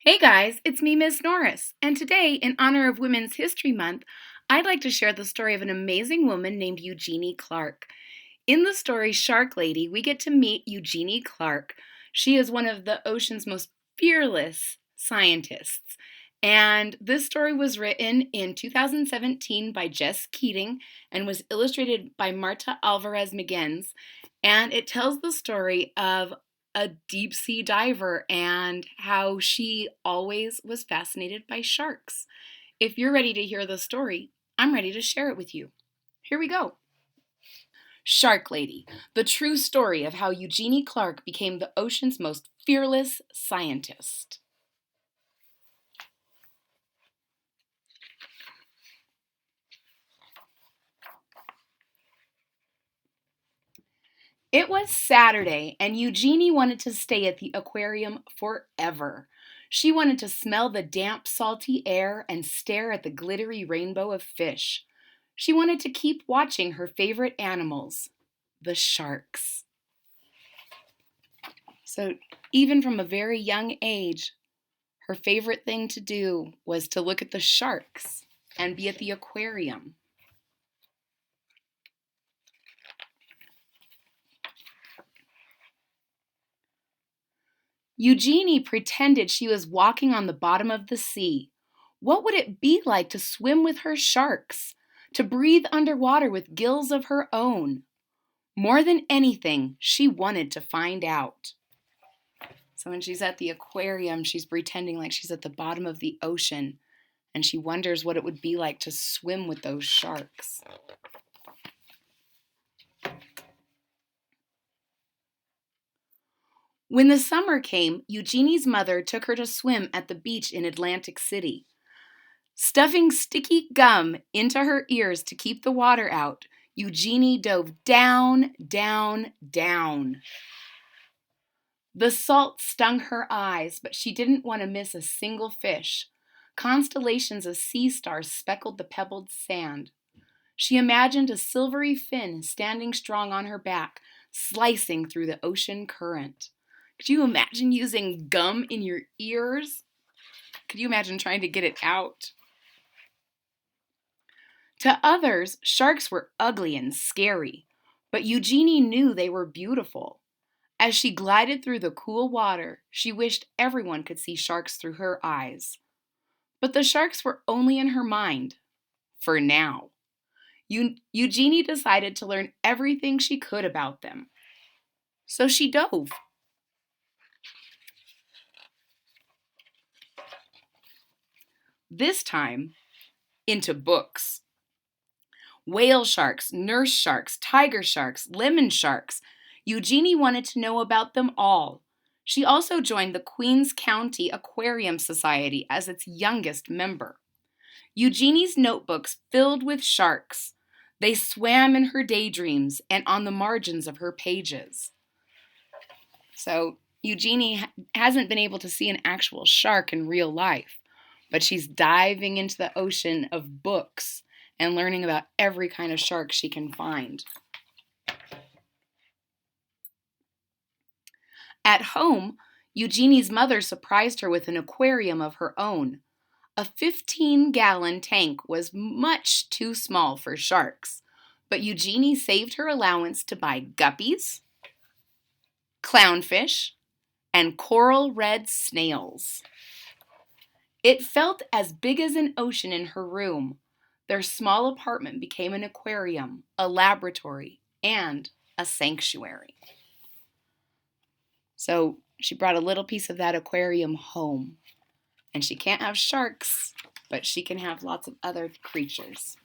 Hey guys, it's me, Miss Norris, and today, in honor of Women's History Month, I'd like to share the story of an amazing woman named Eugenie Clark. In the story Shark Lady, we get to meet Eugenie Clark. She is one of the ocean's most fearless scientists. And this story was written in 2017 by Jess Keating and was illustrated by Marta Alvarez Miguens. And it tells the story of a deep sea diver and how she always was fascinated by sharks. If you're ready to hear the story, I'm ready to share it with you. Here we go. Shark Lady, the true story of how Eugenie Clark became the ocean's most fearless scientist. It was Saturday, and Eugenie wanted to stay at the aquarium forever. She wanted to smell the damp, salty air and stare at the glittery rainbow of fish. She wanted to keep watching her favorite animals, the sharks. So, even from a very young age, her favorite thing to do was to look at the sharks and be at the aquarium. Eugenie pretended she was walking on the bottom of the sea. What would it be like to swim with her sharks? To breathe underwater with gills of her own? More than anything, she wanted to find out. So when she's at the aquarium, she's pretending like she's at the bottom of the ocean, and she wonders what it would be like to swim with those sharks. When the summer came, Eugenie's mother took her to swim at the beach in Atlantic City. Stuffing sticky gum into her ears to keep the water out, Eugenie dove down, down, down. The salt stung her eyes, but she didn't want to miss a single fish. Constellations of sea stars speckled the pebbled sand. She imagined a silvery fin standing strong on her back, slicing through the ocean current. Could you imagine using gum in your ears? Could you imagine trying to get it out? To others, sharks were ugly and scary, but Eugenie knew they were beautiful. As she glided through the cool water, she wished everyone could see sharks through her eyes. But the sharks were only in her mind, for now. Eugenie decided to learn everything she could about them. So she dove. This time, into books. Whale sharks, nurse sharks, tiger sharks, lemon sharks. Eugenie wanted to know about them all. She also joined the Queens County Aquarium Society as its youngest member. Eugenie's notebooks filled with sharks. They swam in her daydreams and on the margins of her pages. So Eugenie hasn't been able to see an actual shark in real life, but she's diving into the ocean of books and learning about every kind of shark she can find. At home, Eugenie's mother surprised her with an aquarium of her own. A 15-gallon tank was much too small for sharks, but Eugenie saved her allowance to buy guppies, clownfish, and coral red snails. It felt as big as an ocean in her room. Their small apartment became an aquarium, a laboratory, and a sanctuary. So she brought a little piece of that aquarium home. And she can't have sharks, but she can have lots of other creatures.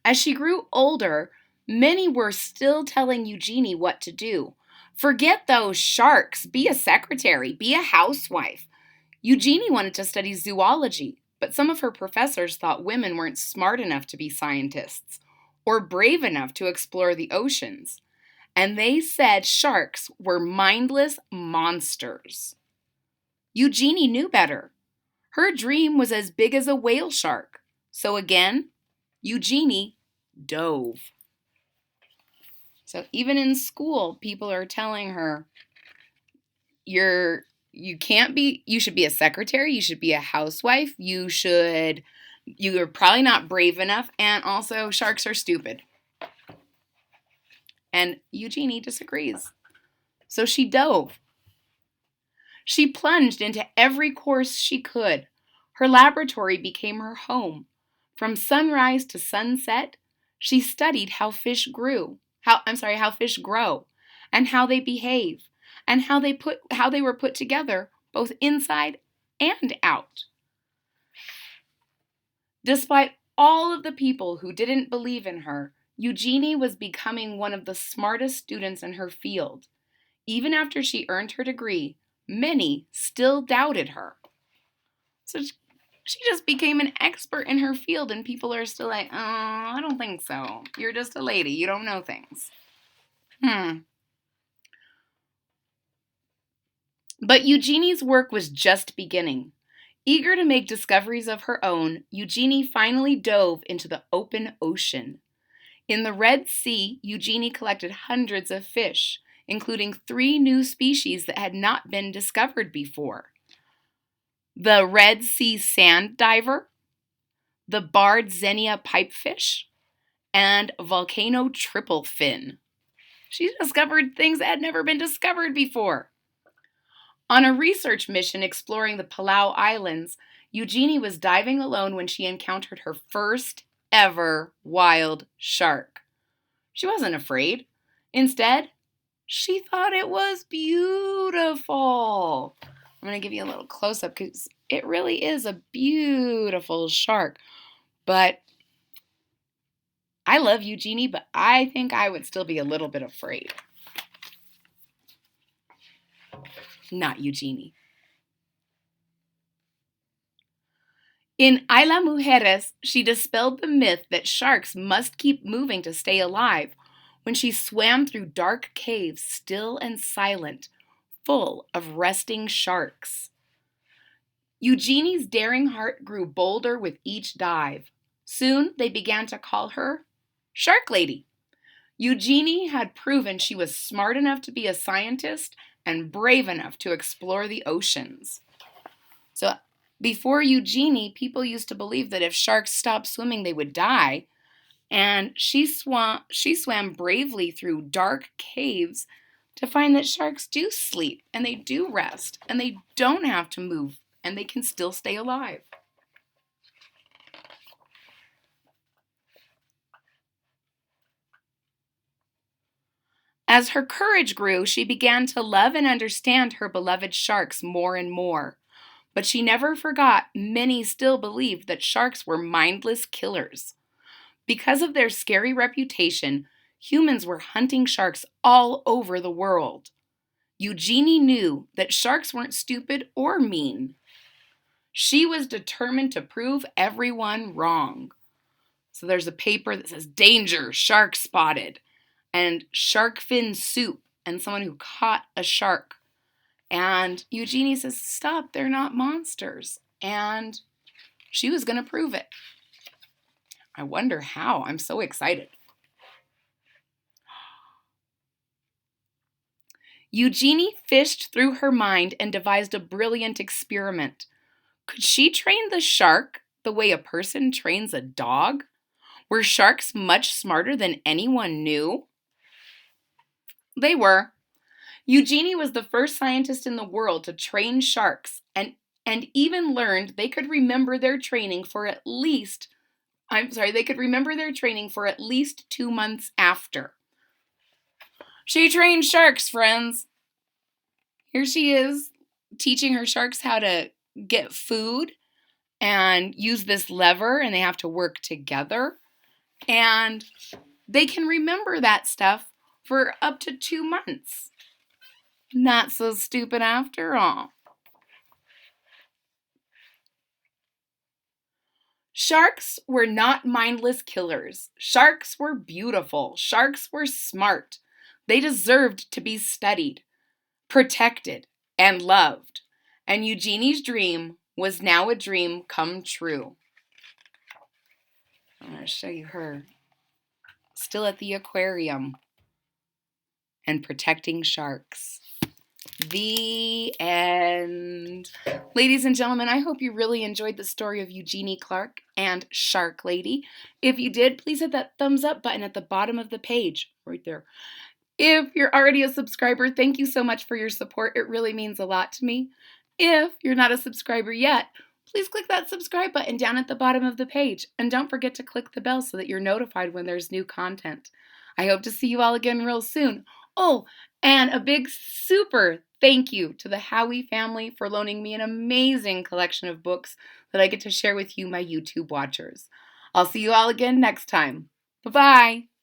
As she grew older, many were still telling Eugenie what to do. Forget those sharks. Be a secretary. Be a housewife. Eugenie wanted to study zoology, but some of her professors thought women weren't smart enough to be scientists or brave enough to explore the oceans. And they said sharks were mindless monsters. Eugenie knew better. Her dream was as big as a whale shark. So again, Eugenie dove. So even in school, people are telling her, you can't be, you should be a secretary, you should be a housewife, you're probably not brave enough, and also sharks are stupid. And Eugenie disagrees. So she dove. She plunged into every course she could. Her laboratory became her home. From sunrise to sunset, she studied how fish how fish grow, and how they behave, and how they were put together, both inside and out. Despite all of the people who didn't believe in her, Eugenie was becoming one of the smartest students in her field. Even after she earned her degree, many still doubted her. So she just became an expert in her field, and people are still like, oh, I don't think so. You're just a lady. You don't know things. But Eugenie's work was just beginning. Eager to make discoveries of her own, Eugenie finally dove into the open ocean. In the Red Sea, Eugenie collected hundreds of fish, including 3 new species that had not been discovered before: the Red Sea sand diver, the barred Xenia pipefish, and volcano triple fin. She discovered things that had never been discovered before. On a research mission exploring the Palau Islands, Eugenie was diving alone when she encountered her first ever wild shark. She wasn't afraid. Instead, she thought it was beautiful. I'm going to give you a little close-up because it really is a beautiful shark. But I love Eugenie, but I think I would still be a little bit afraid. Not Eugenie. In Ay la Mujeres, she dispelled the myth that sharks must keep moving to stay alive when she swam through dark caves, still and silent, full of resting sharks. Eugenie's daring heart grew bolder with each dive. Soon they began to call her Shark Lady. Eugenie had proven she was smart enough to be a scientist and brave enough to explore the oceans. So before Eugenie, people used to believe that if sharks stopped swimming, they would die. And she swam bravely through dark caves to find that sharks do sleep and they do rest and they don't have to move and they can still stay alive. As her courage grew, she began to love and understand her beloved sharks more and more. But she never forgot many still believed that sharks were mindless killers. Because of their scary reputation, humans were hunting sharks all over the world. Eugenie knew that sharks weren't stupid or mean. She was determined to prove everyone wrong. So there's a paper that says, "Danger, shark spotted," and shark fin soup, and someone who caught a shark. And Eugenie says, stop, they're not monsters. And she was going to prove it. I wonder how. I'm so excited. Eugenie fished through her mind and devised a brilliant experiment. Could she train the shark the way a person trains a dog? Were sharks much smarter than anyone knew? They were. Eugenie was the first scientist in the world to train sharks and even learned they could remember their training for at least 2 months after. She trained sharks, friends. Here she is teaching her sharks how to get food and use this lever, and they have to work together. And they can remember that stuff for up to 2 months. Not so stupid after all. Sharks were not mindless killers. Sharks were beautiful. Sharks were smart. They deserved to be studied, protected, and loved. And Eugenie's dream was now a dream come true. I'm going to show you her still at the aquarium and protecting sharks. The end. Ladies and gentlemen, I hope you really enjoyed the story of Eugenie Clark and Shark Lady. If you did, please hit that thumbs up button at the bottom of the page, right there. If you're already a subscriber, thank you so much for your support. It really means a lot to me. If you're not a subscriber yet, please click that subscribe button down at the bottom of the page. And don't forget to click the bell so that you're notified when there's new content. I hope to see you all again real soon. Oh, and a big super thank you to the Howie family for loaning me an amazing collection of books that I get to share with you, my YouTube watchers. I'll see you all again next time. Bye-bye.